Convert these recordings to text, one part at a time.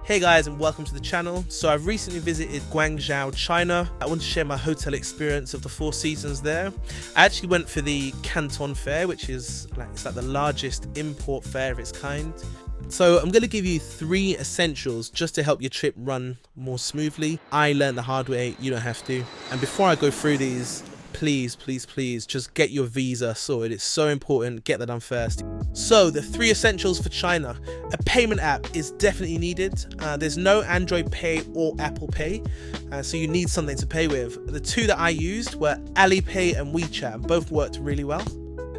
Hey guys, and welcome to the channel. So I've recently visited Guangzhou, China. I want to share my hotel experience of the 4 seasons there. I actually went for the Canton Fair, which is like the largest import fair of its kind. So I'm going to give you 3 essentials just to help your trip run more smoothly. I learned the hard way, you don't have to. And before I go through these, please just get your visa sorted. It's so important, get that done first. So the 3 essentials for China. A payment app is definitely needed. There's no Android Pay or Apple Pay, so you need something to pay with. The 2 that I used were Alipay and WeChat. Both worked really well.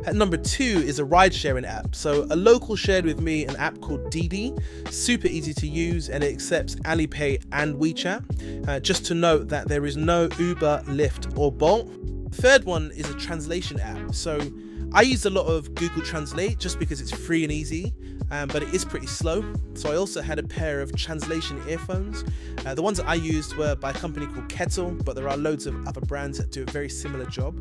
At number 2 is a ride sharing app. So a local shared with me an app called Didi. Super easy to use and it accepts Alipay and WeChat. Just to note that there is no Uber, Lyft or Bolt. Third one is a translation app. So I use a lot of Google Translate just because it's free and easy, but it is pretty slow. So I also had a pair of translation earphones. The ones that I used were by a company called Kettle, but there are loads of other brands that do a very similar job.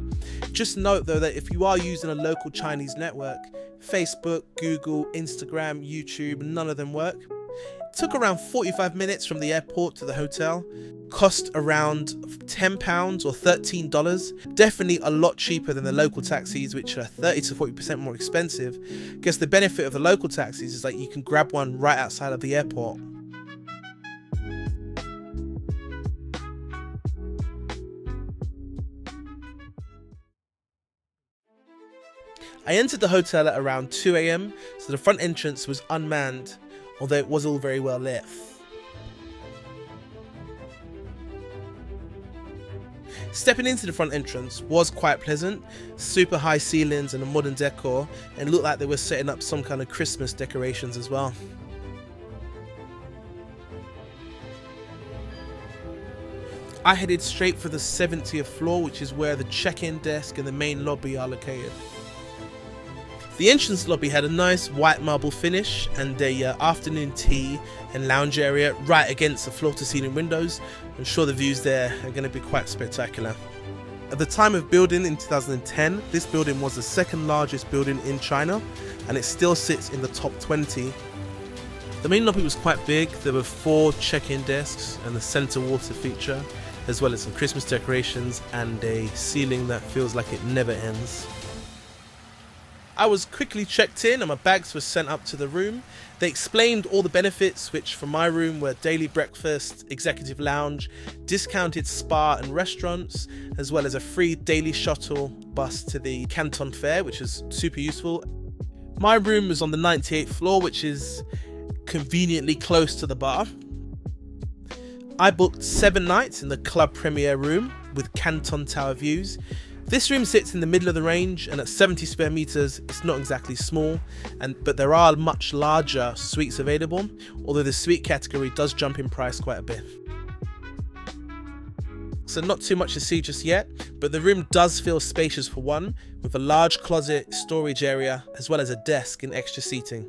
Just note though that if you are using a local Chinese network, Facebook, Google, Instagram, YouTube, none of them work. It took around 45 minutes from the airport to the hotel. Cost around £10 or $13. Definitely a lot cheaper than the local taxis, which are 30 to 40% more expensive. Because the benefit of the local taxis is like you can grab one right outside of the airport. I entered the hotel at around 2 AM, so the front entrance was unmanned, although it was all very well lit. Stepping into the front entrance was quite pleasant. Super high ceilings and a modern decor, and it looked like they were setting up some kind of Christmas decorations as well. I headed straight for the 70th floor, which is where the check-in desk and the main lobby are located. The entrance lobby had a nice white marble finish and a afternoon tea and lounge area right against the floor-to-ceiling windows. I'm sure the views there are going to be quite spectacular. At the time of building in 2010, this building was the 2nd largest building in China, and it still sits in the top 20. The main lobby was quite big. There were 4 check-in desks and the center water feature, as well as some Christmas decorations and a ceiling that feels like it never ends. I was quickly checked in and my bags were sent up to the room. They explained all the benefits, which for my room were daily breakfast, executive lounge, discounted spa and restaurants, as well as a free daily shuttle bus to the Canton Fair, which is super useful. My room was on the 98th floor, which is conveniently close to the bar. I booked 7 nights in the Club Premier room with Canton Tower views. This room sits in the middle of the range, and at 70 square meters, it's not exactly small, but there are much larger suites available, although the suite category does jump in price quite a bit. So not too much to see just yet, but the room does feel spacious for one, with a large closet, storage area, as well as a desk and extra seating.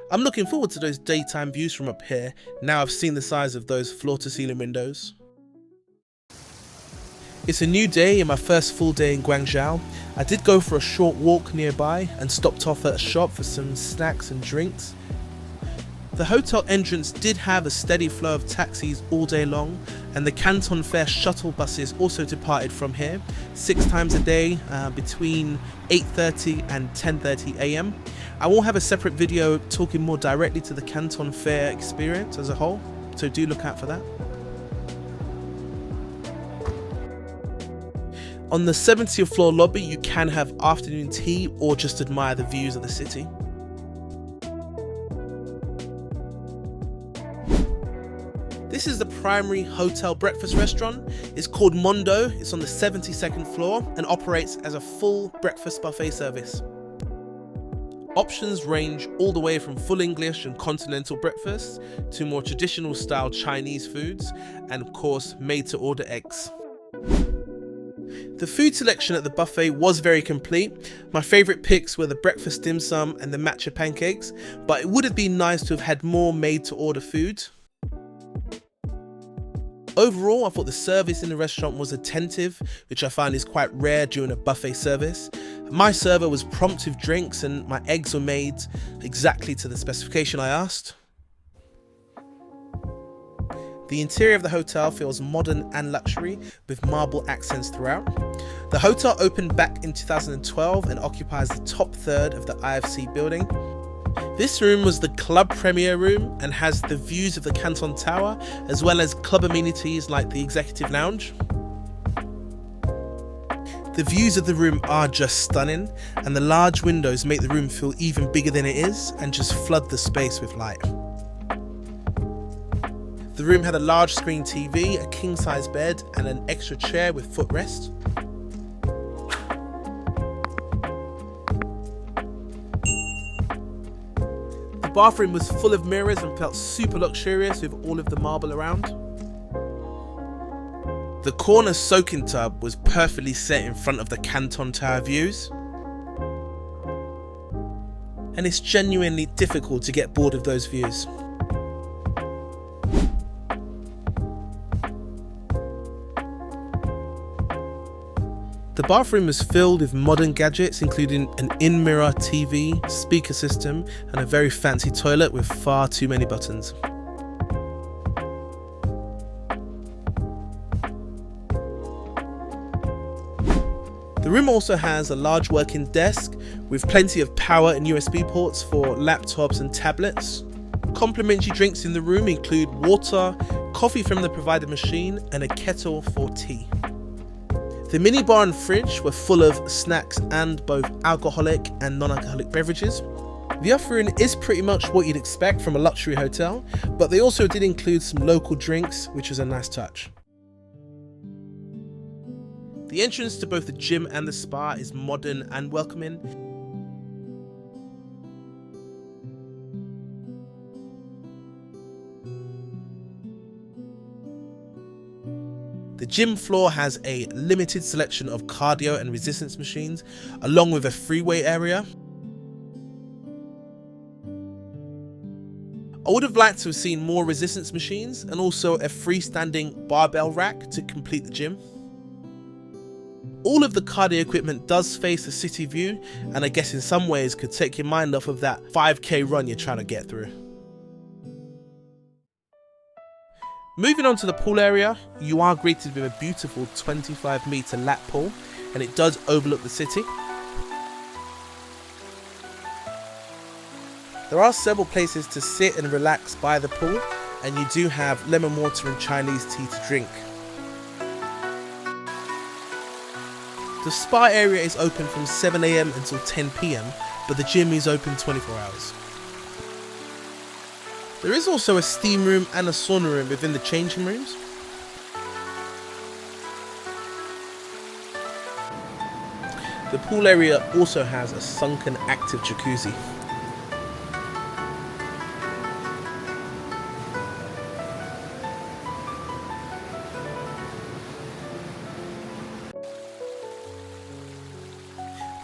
I'm looking forward to those daytime views from up here, now I've seen the size of those floor-to-ceiling windows. It's a new day and my first full day in Guangzhou. I did go for a short walk nearby and stopped off at a shop for some snacks and drinks. The hotel entrance did have a steady flow of taxis all day long, and the Canton Fair shuttle buses also departed from here 6 times a day between 8:30 and 10:30 AM. I will have a separate video talking more directly to the Canton Fair experience as a whole, so do look out for that. On the 70th floor lobby, you can have afternoon tea or just admire the views of the city. This is the primary hotel breakfast restaurant. It's called Mondo. It's on the 72nd floor and operates as a full breakfast buffet service. Options range all the way from full English and continental breakfasts to more traditional style Chinese foods, and of course made to order eggs. The food selection at the buffet was very complete. My favourite picks were the breakfast dim sum and the matcha pancakes, but it would have been nice to have had more made to order food. Overall, I thought the service in the restaurant was attentive, which I find is quite rare during a buffet service. My server was prompt with drinks and my eggs were made exactly to the specification I asked. The interior of the hotel feels modern and luxury with marble accents throughout. The hotel opened back in 2012 and occupies the top third of the IFC building. This room was the club premier room and has the views of the Canton Tower as well as club amenities like the executive lounge. The views of the room are just stunning, and the large windows make the room feel even bigger than it is and just flood the space with light. The room had a large screen TV, a king-size bed and an extra chair with footrest. The bathroom was full of mirrors and felt super luxurious with all of the marble around. The corner soaking tub was perfectly set in front of the Canton Tower views. And it's genuinely difficult to get bored of those views. The bathroom was filled with modern gadgets, including an in-mirror TV, speaker system, and a very fancy toilet with far too many buttons. The room also has a large working desk with plenty of power and USB ports for laptops and tablets. Complimentary drinks in the room include water, coffee from the provided machine, and a kettle for tea. The minibar and fridge were full of snacks and both alcoholic and non-alcoholic beverages. The offering is pretty much what you'd expect from a luxury hotel, but they also did include some local drinks, which was a nice touch. The entrance to both the gym and the spa is modern and welcoming. The gym floor has a limited selection of cardio and resistance machines, along with a freeway area. I would have liked to have seen more resistance machines and also a freestanding barbell rack to complete the gym. All of the cardio equipment does face the city view, and I guess in some ways could take your mind off of that 5k run you're trying to get through. Moving on to the pool area, you are greeted with a beautiful 25-meter lap pool, and it does overlook the city. There are several places to sit and relax by the pool, and you do have lemon water and Chinese tea to drink. The spa area is open from 7 AM until 10 PM, but the gym is open 24 hours. There is also a steam room and a sauna room within the changing rooms. The pool area also has a sunken active jacuzzi.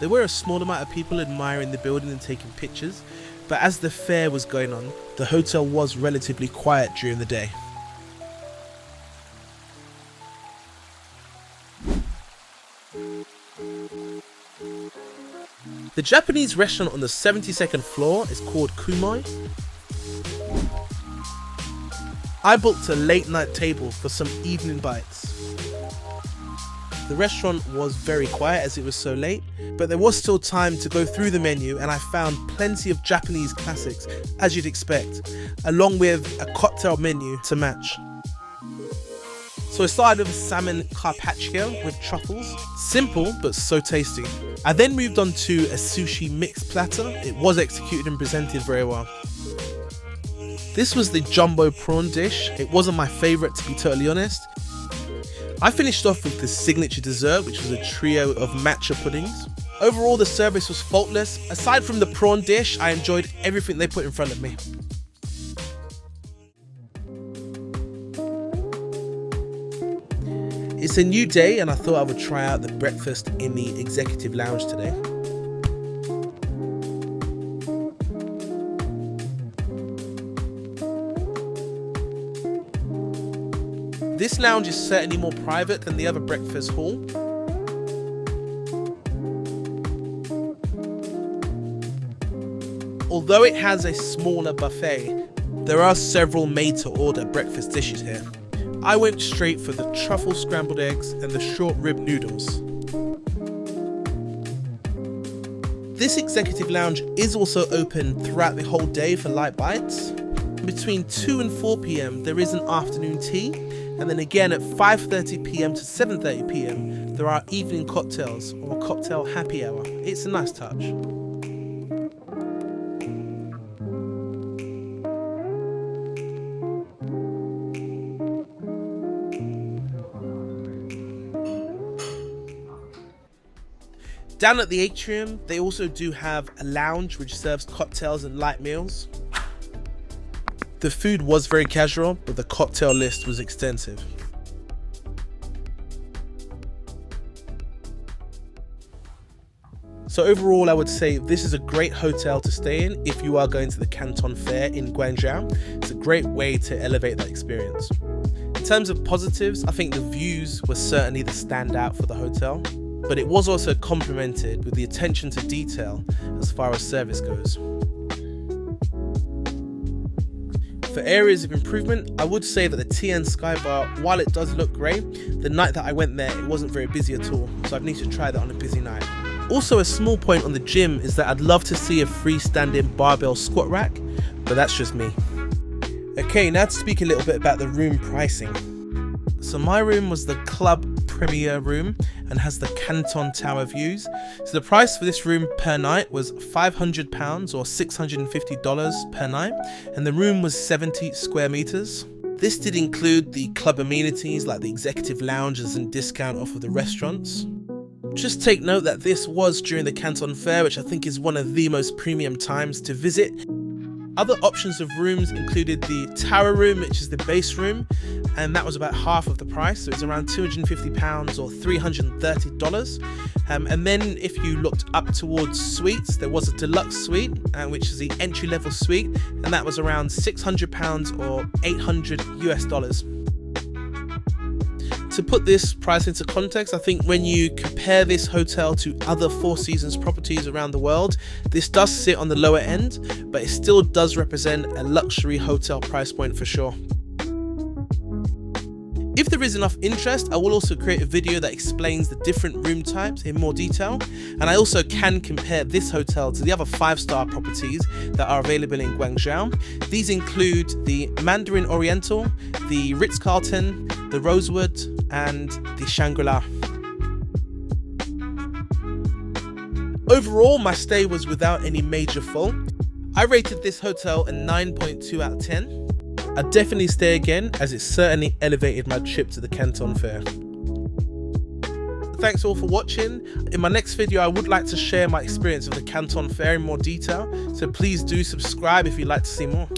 There were a small amount of people admiring the building and taking pictures, but as the fair was going on, the hotel was relatively quiet during the day. The Japanese restaurant on the 72nd floor is called Kumoi. I booked a late night table for some evening bites. The restaurant was very quiet as it was so late, but there was still time to go through the menu, and I found plenty of Japanese classics, as you'd expect, along with a cocktail menu to match. So I started with a salmon carpaccio with truffles, simple but so tasty. I then moved on to a sushi mixed platter. It was executed and presented very well. This was the jumbo prawn dish. It wasn't my favourite, to be totally honest. I finished off with the signature dessert, which was a trio of matcha puddings. Overall, the service was faultless. Aside from the prawn dish, I enjoyed everything they put in front of me. It's a new day, and I thought I would try out the breakfast in the executive lounge today. This lounge is certainly more private than the other breakfast hall. Although it has a smaller buffet, There are several made-to-order breakfast dishes here. I went straight for the truffle scrambled eggs and the short rib noodles. This executive lounge is also open throughout the whole day for light bites. Between 2 and 4 p.m. there is an afternoon tea, and then again at 5:30 p.m. to 7:30 p.m. there are evening cocktails or cocktail happy hour. It's a nice touch. Down at the atrium, they also do have a lounge which serves cocktails and light meals. The food was very casual, but the cocktail list was extensive. So overall, I would say this is a great hotel to stay in if you are going to the Canton Fair in Guangzhou. It's a great way to elevate that experience. In terms of positives, I think the views were certainly the standout for the hotel, but it was also complemented with the attention to detail as far as service goes. For areas of improvement, I would say that the Tian Sky Bar, while it does look great, the night that I went there it wasn't very busy at all, so I'd need to try that on a busy night. Also, a small point on the gym is that I'd love to see a freestanding barbell squat rack, but that's just me. Okay, now to speak a little bit about the room pricing. So my room was the Club Premier room and has the Canton Tower views. So the price for this room per night was £500 or $650 per night, and the room was 70 square meters. This did include the club amenities like the executive lounges and discount off of the restaurants. Just take note that this was during the Canton Fair, which I think is one of the most premium times to visit. Other options of rooms included the tower room, which is the base room, and that was about half of the price, so it's around £250 or $330. And then if you looked up towards suites, there was a deluxe suite, which is the entry-level suite, and that was around £600 or $800 US. To put this price into context, I think when you compare this hotel to other Four Seasons properties around the world, this does sit on the lower end, but it still does represent a luxury hotel price point for sure. If there is enough interest, I will also create a video that explains the different room types in more detail, and I also can compare this hotel to the other 5-star properties that are available in Guangzhou. These include the Mandarin Oriental, the Ritz-Carlton, the Rosewood, and the Shangri-La. Overall, my stay was without any major fault. I rated this hotel a 9.2 out of 10. I'd definitely stay again, as it certainly elevated my trip to the Canton Fair. Thanks all for watching. In my next video, I would like to share my experience of the Canton Fair in more detail, so please do subscribe if you'd like to see more.